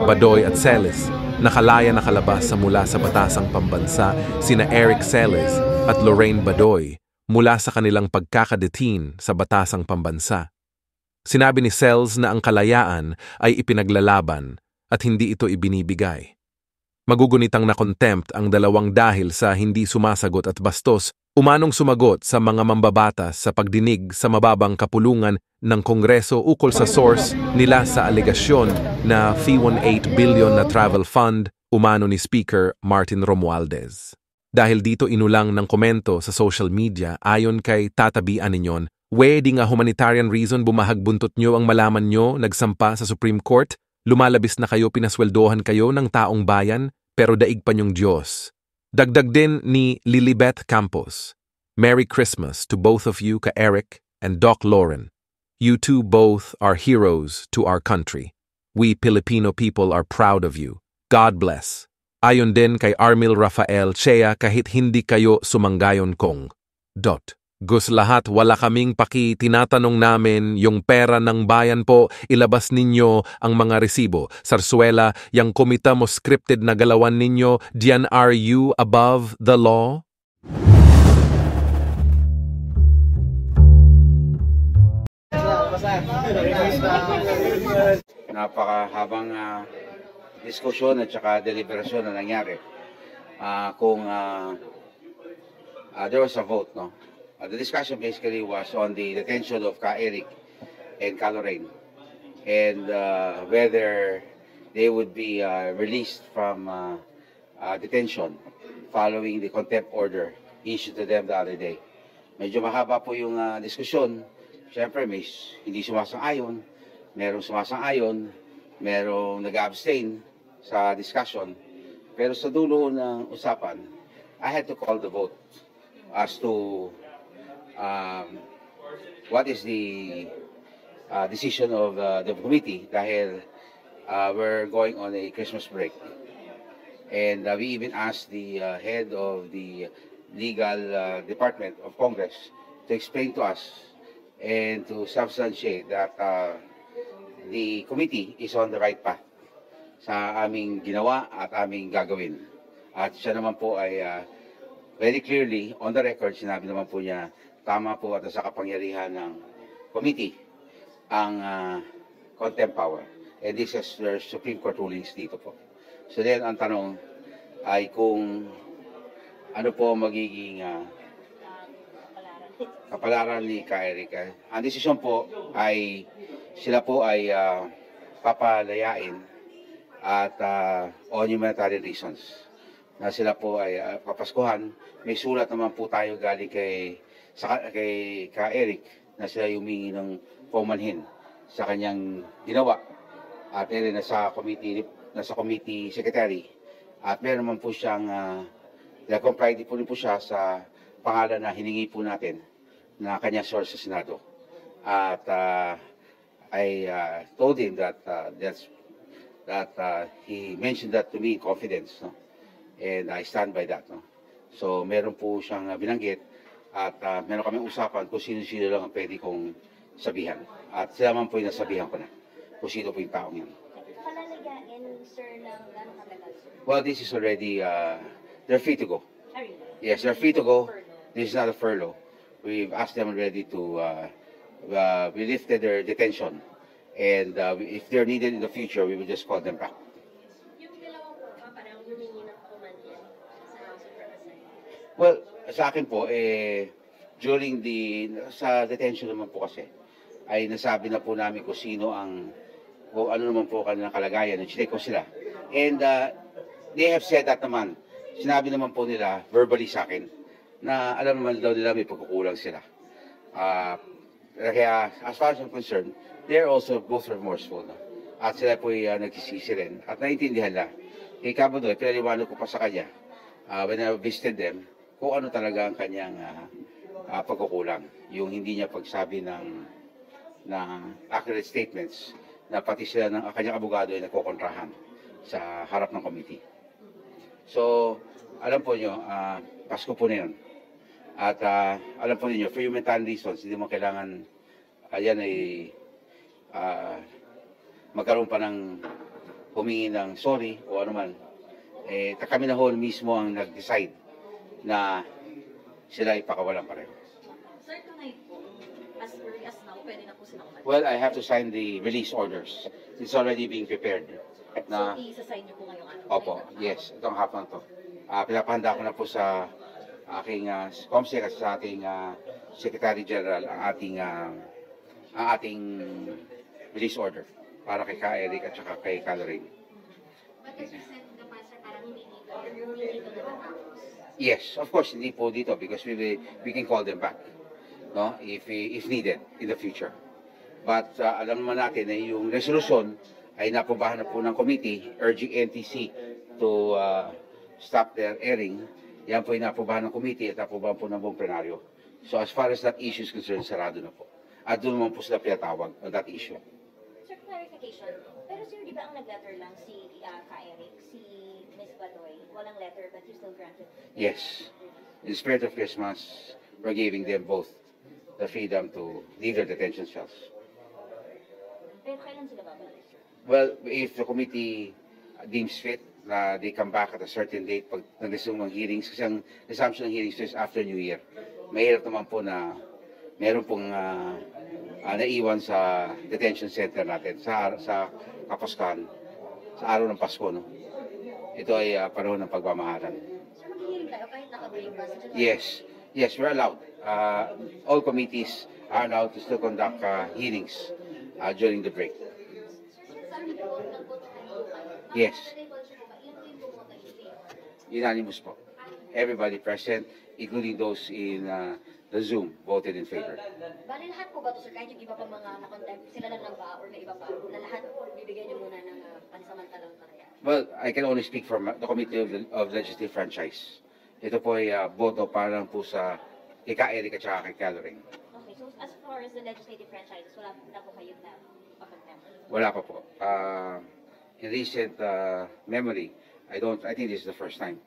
Badoy at Celis, nakalaya nakalabas mula sa batasang pambansa sina Eric Celis at Lorraine Badoy mula sa kanilang pagkakadetain sa batasang pambansa. Sinabi ni Celis na ang kalayaan ay ipinaglalaban at hindi ito ibinibigay. Magugunitang na contempt ang dalawang dahil sa hindi sumasagot at bastos umanong sumagot sa mga mambabatas sa pagdinig sa mababang kapulungan ng Kongreso ukol sa source nila sa alegasyon na fee 18 billion na travel fund umano ni Speaker Martin Romualdez. Dahil dito inulang ng komento sa social media ayon kay Tatabian ninyon, di nga humanitarian reason bumahagbuntot nyo ang malaman nyo nagsampa sa Supreme Court, lumalabis na kayo pinasweldohan kayo ng taong bayan pero daig pa nyong Diyos. Dagdag din ni Lilibeth Campos, Merry Christmas to both of you, ka Eric and Doc Lauren. You two both are heroes to our country. We Filipino people are proud of you. God bless. Ayon din kay Armil Rafael Chea kahit hindi kayo sumanggayon kong. Gus lahat wala kaming paki, tinatanong namin yung pera ng bayan po, ilabas ninyo ang mga resibo. Sarsuela, yung komita mo scripted na galawan ninyo, diyan are you above the law? Napakahabang diskusyon at saka deliberasyon na nangyari kung there was a vote, no? The discussion basically was on the detention of Ka Eric and Ka Lorraine and whether they would be released from detention following the contempt order issued to them the other day. Medyo mahaba po yung diskusyon. Siyempre may hindi sumasang-ayon, merong sumasang-ayon, merong nag-abstain sa discussion. Pero sa dulo ng usapan, I had to call the vote as to what is the decision of the committee dahil we're going on a Christmas break. And we even asked the head of the legal department of Congress to explain to us and to substantiate that the committee is on the right path sa aming ginawa at aming gagawin. At siya naman po ay very clearly on the record, sinabi naman po niya tama po at sa kapangyarihan ng committee ang contempt power. And this is their Supreme Court rulings dito po. So then ang tanong ay kung ano po magiging kapalaran ni Ka Eric. Ang desisyon po ay sila po ay papalayain at on humanitarian reasons na sila po ay papaskuhan. May sulat naman po tayo galing kay Ka Eric na sila humingi ng paumanhin sa kanyang ginawa at nasa committee secretary at meron naman po siyang nag-comply po rin po siya sa pangalan na hiningi po natin na kanyang source sa Senado at I told him that he mentioned that to me in confidence, no? And I stand by that, no? So meron po siyang binanggit at meron kami usapan kung sino-sino lang ang pwede kong sabihan. At sila man po yung nasabihan ko na kung sino po yung taong yun. Kalaligain, sir, ng gano'ng katagal, sir? Well, this is already, they're free to go. Yes, they're free to go. This is not a furlough. We've asked them already to, we lifted their detention. And if they're needed in the future, we will just call them back. Yung dalawa po, parang humingi ng paumanhin sa House of Representatives. Well, sa akin po, during sa detention naman po kasi, ay nasabi na po namin kung sino kung ano naman po kanilang kalagayan, check ko sila. And they have said that naman, sinabi naman po nila verbally sa akin, na alam naman daw nila may pagkukulang sila. Kaya as far as I'm concerned, they're also both remorseful. No? At sila po nagsisisi rin. At naiintindihan lang. Kay Kabadoy, pinaliwanag ko pa sa kanya, when I visited them, kung ano talaga ang kanyang pagkukulang. Yung hindi niya pagsabi ng accurate statements na pati sila ng kanyang abogado ay nagkokontrahan sa harap ng committee. So, alam po nyo, Pasko po na yun. At alam po ninyo, for humanitarian reasons, hindi mo kailangan magkaroon pa ng humingi ng sorry o ano man, kami na ho mismo ang nag-decide na sila ipakawalan pa rin. Sir, tonight po, as early as now, pwede na po sila umalis. Well, I have to sign the release orders. It's already being prepared. Na, So, isa-sign niyo po ngayong ano? opo, yes, itong hapon to. Pinapahanda ko na po sa aking COMSEC at sa ating Secretary General ang ating release order para kay Ka Eric at saka kay Ka Lorraine. But as you said, the pastor parang hindi dito natatapos. Yes, of course, hindi po dito because we can call them back, no? If needed in the future. But alam naman natin na yung resolution ay napubahan na po ng committee urging NTC to stop their airing. Yan po ay napubahan ng committee at napubahan po ng buong plenaryo. So as far as that issue is concerned, sarado na po. At doon naman po sila pinatawag on that issue. Sir, clarification. Pero sir, di ba ang nag-letter lang si Ka Eric, si Ms. Badoy? Walang letter but you still granted? Yes. In the spirit of Christmas, we're giving them both the freedom to leave their detention cells. Pero kailan sila babalik, sir? Well, if the committee deems fit na they come back at a certain date pag nag-resume ng hearings, kasi ang resumption ng hearings is after New Year. Mahirap naman po na meron pong naiwan sa detention center natin sa Kapaskan, sa araw ng Pasko. No? Ito ay panahon ng pagmamahalan. Sir, mag-hearing tayo kahit naka-break ba? Yes, we're allowed. All committees are allowed to still conduct hearings during the break. Sabi ko, nagboto kayo. Yes. Ilan po yung bumoto in favor? Unanimous po. Everybody present, including those in the Zoom, voted in favor. Bali lahat po ba ito, sir? Kahit yung iba pa mga na-contempt, sila lang ba or may iba pa? Na lahat bibigyan niyo muna ng pansamantalang karya? Well, I can only speak for the Committee of Legislative Franchise. Ito po ay boto para lang po sa kay Ka Eric at saka kay Ka Lorraine. Okay, so as far as the legislative franchises, wala na po kayo na pa-contempt? Wala pa po. In recent memory, I think this is the first time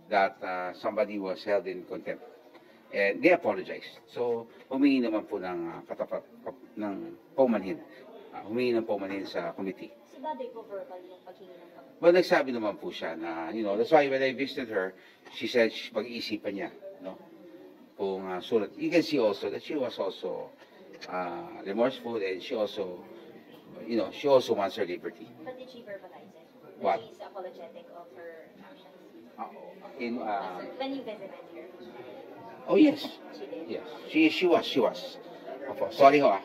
that somebody was held in contempt. And they apologized. So, humingi naman po ng ng paumanhin. Humingi ng paumanhin sa committee. Si Badoy po verbal yung paghingi ng kapatid. Well, nagsabi naman po siya na, that's why when I visited her, she said pag-iisipan niya, no? Kung sulat. You can see also that she was also remorseful and she also, she also wants her liberty. But did she verbalize it? What? That she's apologetic of her actions? When you visited her? Oh yes, She did? yes. She was. Opo. Sorry ho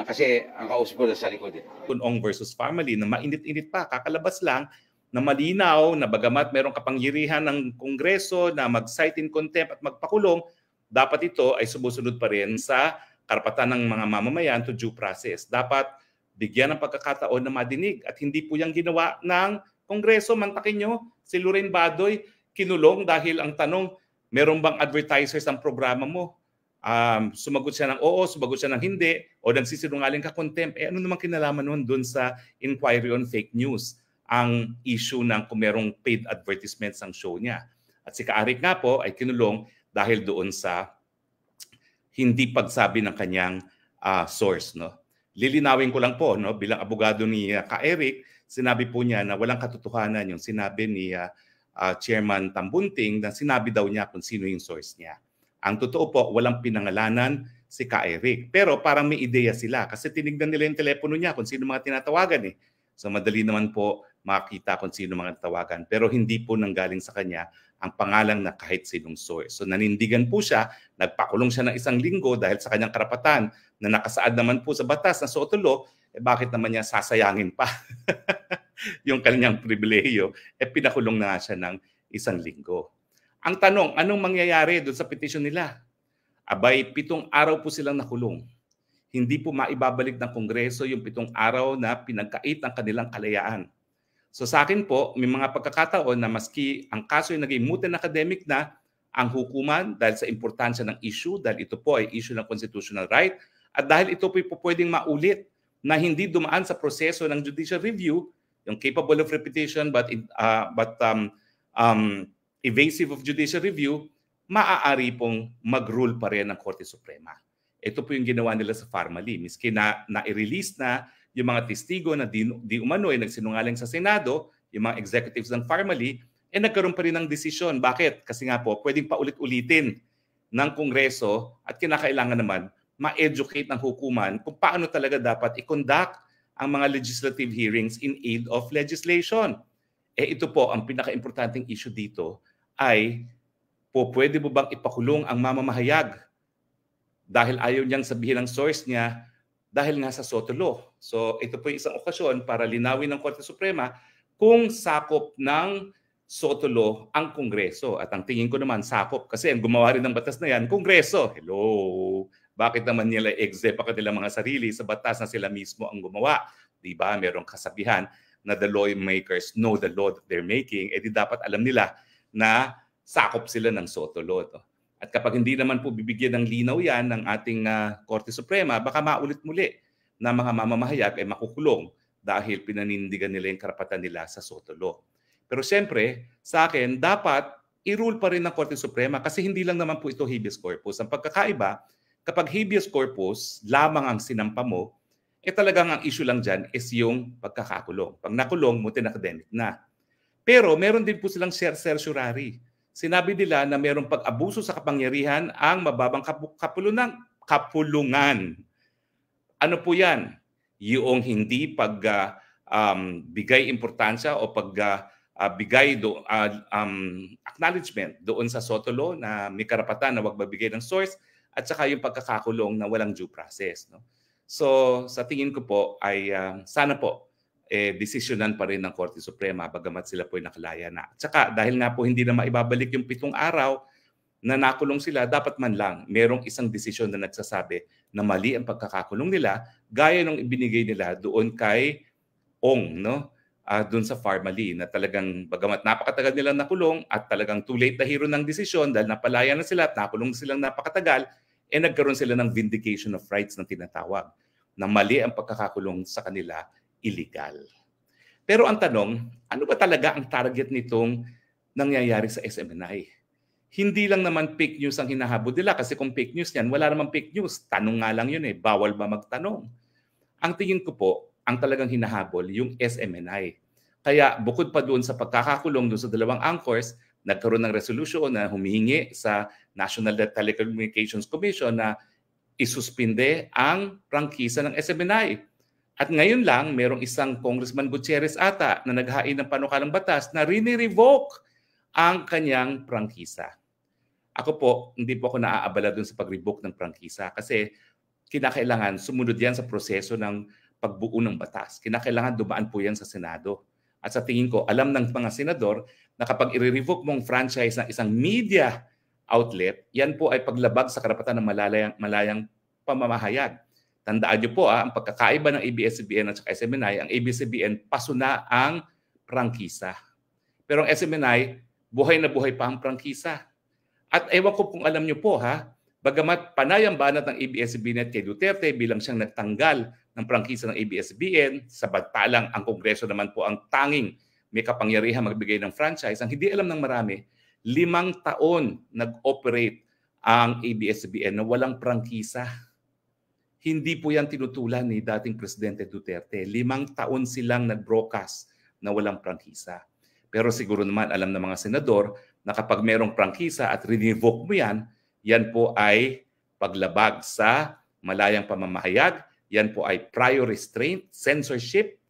kasi ang kausap ko na sa likod eh. Kunong versus family na mainit-init pa, kakalabas lang na malinaw na bagamat merong kapangyarihan ng Kongreso na mag-cite in contempt at magpakulong, dapat ito ay sumusunod pa rin sa karapatan ng mga mamamayan to due process. Dapat bigyan ng pagkakataon na madinig at hindi po yung ginawa ng Kongreso. Mantakin nyo, si Lorraine Badoy kinulong dahil ang tanong, meron bang advertisers ang programa mo? Sumagot siya ng oo, sumagot siya ng hindi, o nagsisinungaling ka contempt. Ano naman kinalaman nun dun sa inquiry on fake news? Ang issue ng kung merong paid advertisements ang show niya. At si Ka Eric nga po ay kinulong dahil doon sa hindi pagsabi ng kanyang source. No? Lilinawin ko lang po, no? Bilang abogado ni Ka Eric, sinabi po niya na walang katotohanan yung sinabi ni Chairman Tambunting na sinabi daw niya kung sino yung source niya. Ang totoo po, walang pinangalanan si Ka Eric. Pero parang may ideya sila kasi tinignan nila yung telepono niya kung sino mga tinatawagan eh. So madali naman po makita kung sino mga tawagan. Pero hindi po nanggaling sa kanya ang pangalan na kahit sinong source. So nanindigan po siya, nagpakulong siya ng 1 linggo dahil sa kanyang karapatan na nakasaad naman po sa batas na sotulo, bakit naman niya sasayangin pa yung kanyang pribilehiyo? Pinakulong na siya ng 1 linggo. Ang tanong, anong mangyayari doon sa petition nila? Abay, 7 araw po silang nakulong. Hindi po maibabalik ng Kongreso yung 7 araw na pinagkait ng kanilang kalayaan. So sa akin po, may mga pagkakataon na maski ang kaso ay naging moot and academic na, ang hukuman dahil sa importansya ng issue, dahil ito po ay issue ng constitutional right, at dahil ito po pwedeng maulit na hindi dumaan sa proseso ng judicial review, yung capable of repetition but evasive of judicial review, maaari pong mag-rule pa rin ng Korte Suprema. Ito po yung ginawa nila sa Farmally. Miski na i-release na yung mga testigo na di umano ay nagsinungaling sa Senado, yung mga executives ng Pharmaly, nagkaroon pa rin ng desisyon. Bakit? Kasi nga po, pwedeng paulit-ulitin ng Kongreso at kinakailangan naman ma-educate ng hukuman kung paano talaga dapat i-conduct ang mga legislative hearings in aid of legislation. Ito po, ang pinaka-importanting issue dito ay pwede mo bang ipakulong ang mamamahayag dahil ayaw niyang sabihin ang source niya dahil nga sa Soto Law. So ito po yung isang okasyon para linawin ng Korte Suprema kung sakop ng Soto Law ang Kongreso. At ang tingin ko naman sakop kasi ang gumawa rin ng batas na yan, Kongreso. Hello! Bakit naman nila exempt pa kanilang mga sarili sa batas na sila mismo ang gumawa? Diba? Merong kasabihan na the lawmakers know the law that they're making. Di dapat alam nila na sakop sila ng Soto Law. At kapag hindi naman po bibigyan ng linaw yan ng ating Korte Suprema, baka maulit muli na mga mamamahayag ay makukulong dahil pinanindigan nila yung karapatan nila sa Soto Law. Pero siyempre, sa akin, dapat i-rule pa rin ng Korte Suprema kasi hindi lang naman po ito habeas corpus. Ang pagkakaiba, kapag habeas corpus lamang ang sinampa mo, talagang ang issue lang dyan is yung pagkakakulong. Pag nakulong, mutin academic na. Pero meron din po silang certiorari. Sinabi nila na mayroong pag-abuso sa kapangyarihan ang mababang kapulungan. Ano po yan? Yung hindi bigay importansya o bigay acknowledgement doon sa Soto Law na may karapatan na wag magbigay ng source at saka yung pagkakakulong na walang due process. No? So sa tingin ko po ay sana po desisyonan pa rin ng Korte Suprema bagamat sila po ay nakalaya na. At saka dahil nga po hindi na maibabalik yung 7 araw na nakulong sila, dapat man lang merong isang desisyon na nagsasabi na mali ang pagkakakulong nila gaya nung ibinigay nila doon kay Ong, no? Doon sa Pharmaly na talagang bagamat napakatagal nilang nakulong at talagang too late na hero ng desisyon dahil napalaya na sila at nakulong silang napakatagal, nagkaroon sila ng vindication of rights na tinatawag na mali ang pagkakakulong sa kanila illegal. Pero ang tanong, ano ba talaga ang target nitong nangyayari sa SMNI? Hindi lang naman fake news ang hinahabol nila kasi kung fake news yan, wala namang fake news. Tanong nga lang yun bawal ba magtanong? Ang tingin ko po, ang talagang hinahabol yung SMNI. Kaya bukod pa doon sa pagkakakulong doon sa 2 anchors, nagkaroon ng resolution na humihingi sa National Telecommunications Commission na isuspinde ang prangkisa ng SMNI. At ngayon lang, merong isang Congressman Gutierrez ata na naghain ng panukalang batas na rini-revoke ang kanyang prangkisa. Ako po, hindi po ako naaabala dun sa pag-revoke ng prangkisa kasi kinakailangan sumunod yan sa proseso ng pagbuo ng batas. Kinakailangan dumaan po yan sa Senado. At sa tingin ko, alam ng mga senador na kapag i-revoke mong franchise ng isang media outlet, yan po ay paglabag sa karapatan ng malayang pamamahayag. Tandaan niyo po, ang pagkakaiba ng ABS-CBN at SMNI, ang ABS-CBN pasuna ang prangkisa. Pero ang SMNI, buhay na buhay pa ang prangkisa. At ewan ko kung alam niyo po, bagamat panayang banat ng ABS-CBN kay Duterte bilang siyang nagtanggal ng prangkisa ng ABS-CBN, samantalang ang Kongreso naman po ang tanging may kapangyarihan magbigay ng franchise, ang hindi alam ng marami, 5 taon nag-operate ang ABS-CBN na walang prangkisa. Hindi po yan tinutulan ni dating Presidente Duterte. 5 taon silang nag-broadcast na walang prangkisa. Pero siguro naman alam ng mga senador na kapag merong prangkisa at revoke mo yan, yan po ay paglabag sa malayang pamamahayag, yan po ay prior restraint, censorship,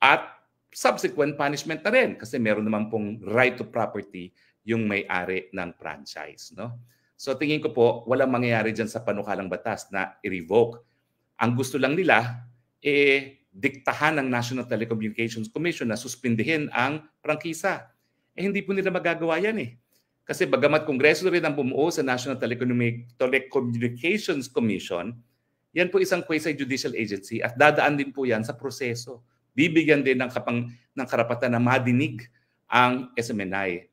at subsequent punishment na rin kasi meron naman pong right to property yung may-ari ng franchise. No? So tingin ko po, walang mangyayari dyan sa panukalang batas na i-revoke. Ang gusto lang nila, diktahan ng National Telecommunications Commission na suspindihin ang prangkisa. Hindi po nila magagawa yan Kasi bagamat Kongreso rin ang bumuo sa National Telecommunications Commission, yan po isang quasi-judicial agency at dadaan din po yan sa proseso. Bibigyan din ng karapatan na madinig ang SMNI.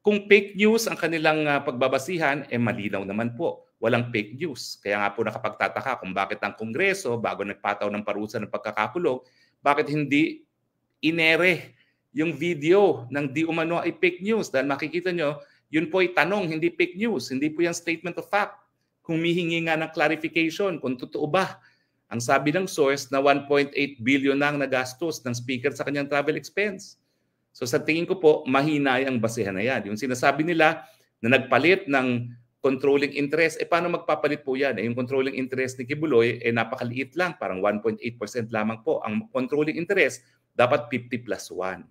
Kung fake news ang kanilang pagbabasihan, malinaw naman po. Walang fake news. Kaya nga po nakapagtataka kung bakit ang Kongreso, bago nagpataw ng parusa ng pagkakakulong, bakit hindi inere yung video ng di umano ay fake news. Dahil makikita nyo, yun po ay tanong, hindi fake news. Hindi po yan statement of fact. Humihingi nga ng clarification kung totoo ba Ang sabi ng source na 1.8 billion na ang nagastos ng speaker sa kanyang travel expense. So sa tingin ko po, mahina ang basehan na yan. Yung sinasabi nila na nagpalit ng controlling interest, paano magpapalit po yan? Yung controlling interest ni Kibuloy, napakaliit lang, parang 1.8% lamang po. Ang controlling interest, dapat 50+1.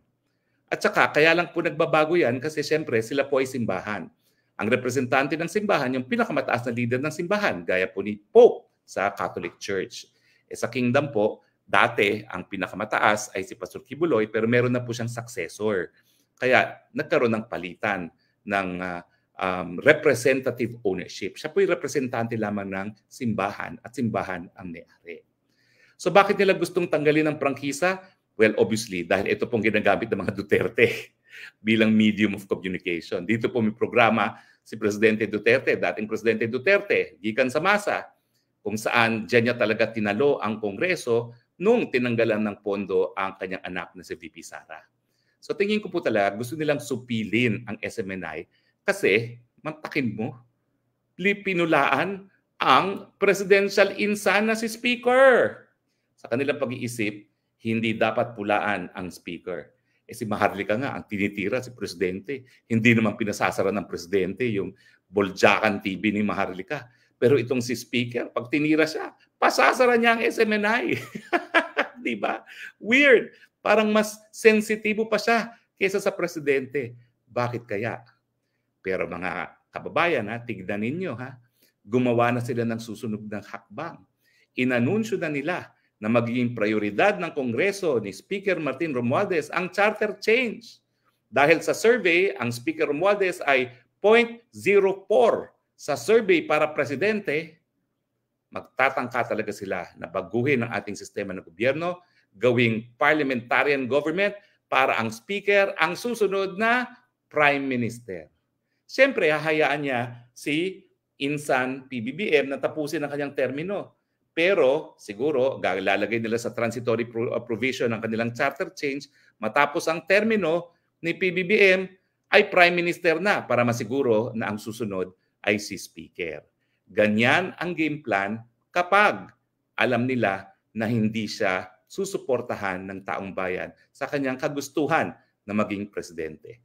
At saka, kaya lang po nagbabago yan kasi siyempre sila po ay simbahan. Ang representante ng simbahan, yung pinakamataas na leader ng simbahan, gaya po ni Pope sa Catholic Church. Sa Kingdom po, dati ang pinakamataas ay si Pastor Kibuloy pero meron na po siyang successor. Kaya nagkaroon ng palitan ng representative ownership. Siya po yung representante lamang ng simbahan at simbahan ang may-ari. So bakit nila gustong tanggalin ang prangkisa? Well, obviously, dahil ito pong ginagamit ng mga Duterte bilang medium of communication. Dito po may programa si Presidente Duterte, dating Presidente Duterte, gikan sa masa, kung saan diyan niya talaga tinalo ang Kongreso nung tinanggalan ng pondo ang kanyang anak na si VP Sara. So tingin ko po talaga, gusto nilang supilin ang SMNI kasi, mantakin mo, pinulaan ang presidential insan na si Speaker. Sa kanilang pag-iisip, hindi dapat pulaan ang speaker. Si Maharlika nga, ang tinitira si Presidente. Hindi naman pinasasara ng Presidente yung Boljakan TV ni Maharlika. Pero itong si Speaker, pag tinira siya, pasasara niya ang SMNI. Diba? Weird. Parang mas sensitibo pa siya kaysa sa Presidente. Bakit kaya? Pero mga kababayan, tignan ninyo, gumawa na sila ng susunod ng hakbang. Inanunsyo na nila na magiging prioridad ng Kongreso ni Speaker Martin Romualdez ang charter change. Dahil sa survey, ang Speaker Romualdez ay 0.04 sa survey para presidente, magtatangka talaga sila na baguhin ang ating sistema ng gobyerno, gawing parliamentarian government para ang Speaker ang susunod na Prime Minister. Siyempre, hahayaan niya si Insan PBBM na tapusin ang kanyang termino. Pero siguro, lalagay nila sa transitory provision ng kanilang charter change, matapos ang termino ni PBBM ay Prime Minister na para masiguro na ang susunod ay si Speaker. Ganyan ang game plan kapag alam nila na hindi siya susuportahan ng taong bayan sa kanyang kagustuhan na maging presidente.